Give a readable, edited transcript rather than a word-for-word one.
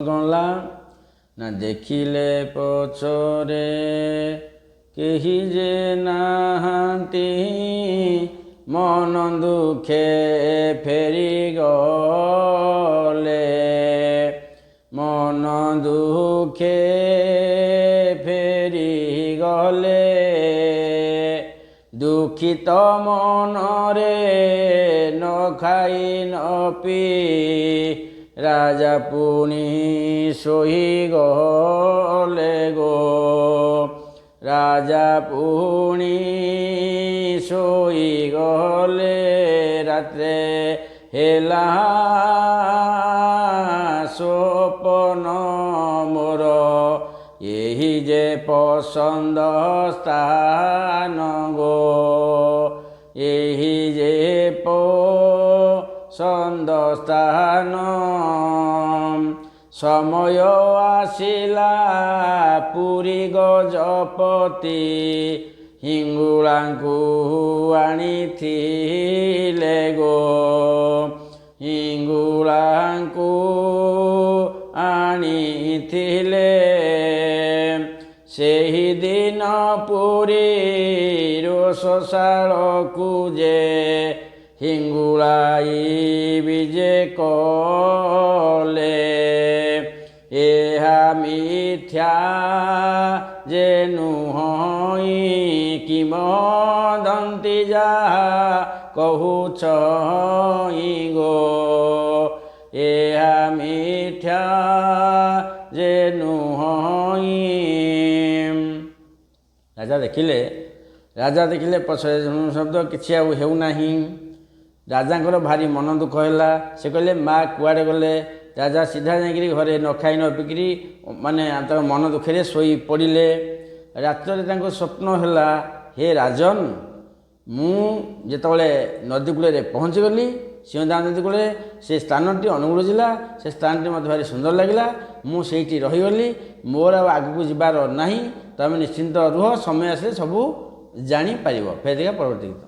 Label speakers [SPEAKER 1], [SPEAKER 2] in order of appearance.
[SPEAKER 1] ଗଲା ନା ଦେଖିଲେ ପଛରେ କେହି ଯେ ନାହାନ୍ତି, ମନ ଦୁଃଖେ ଫେରି ଗଲେ, ମନ ଦୁଃଖେ ଫେରି ଗଲେ। ଦୁଃଖିତ ମନରେ ନ ଖାଇ ନ ପିଇ ରାଜା ପୁଣି ଶୋଇଗଲେ ଗୋ, ରାଜା ପୁଣି ଶୋଇଗଲେ। ରାତ୍ରେ ହେଲା ସପନ ମୋର, ଏହି ଯେ ପସନ୍ଦ ସ୍ଥାନ ଗୋ, ଏହି ଯେ ପସନ୍ଦ ସ୍ଥାନ। ସମୟ ଆସିଲା ପୁରୀ ଗଜପତି, ହିଙ୍ଗୁଳାଙ୍କୁ ଆଣିଥିଲେ ଗୋ, ହିଙ୍ଗୁଳାଙ୍କୁ ଆଣିଥିଲେ। ସେହି ଦିନ ପୁରୀ ରୋଷଶାଳକୁ ଯେ ହିଙ୍ଗୁଳାଇ ବିଜେ କଲେ, ଏହା ମିଥ୍ୟା ଯେ ନୁହଁ କିମ୍ବଦନ୍ତୀ ଯାହା କହୁଛ ଗୋ, ଏହା ମିଥ୍ୟା ଯେ ନୁହଁ। ରାଜା ଦେଖିଲେ ପଛରେ ଶବ୍ଦ କିଛି ଆଉ ହେଉନାହିଁ। ରାଜାଙ୍କର ଭାରି ମନ ଦୁଃଖ ହେଲା। ସେ କହିଲେ ମା କୁଆଡ଼େ ଗଲେ? ରାଜା ସିଧା ଯାଇକରି ଘରେ ନ ଖାଇ ନ ପିକିରି ମାନେ ତାଙ୍କ ମନ ଦୁଃଖରେ ଶୋଇ ପଡ଼ିଲେ। ରାତ୍ରରେ ତାଙ୍କୁ ସ୍ୱପ୍ନ ହେଲା, ହେ ରାଜନ, ମୁଁ ଯେତେବେଳେ ନଦୀ କୂଳରେ ପହଞ୍ଚିଗଲି, ସିଂହଦାନ ନଦୀ କୂଳରେ, ସେ ସ୍ଥାନଟି ଅନୁଗୁଳ ଜିଲ୍ଲା, ସେ ସ୍ଥାନଟି ମୋତେ ଭାରି ସୁନ୍ଦର ଲାଗିଲା। ମୁଁ ସେଇଠି ରହିଗଲି, ମୋର ଆଉ ଆଗକୁ ଯିବାର ନାହିଁ। ତମେ ନିଶ୍ଚିନ୍ତ ରୁହ, ସମୟ ଆସିଲେ ସବୁ ଜାଣିପାରିବ। ଫେର ଦେଖିବା ପରବର୍ତ୍ତୀ ଗୀତ।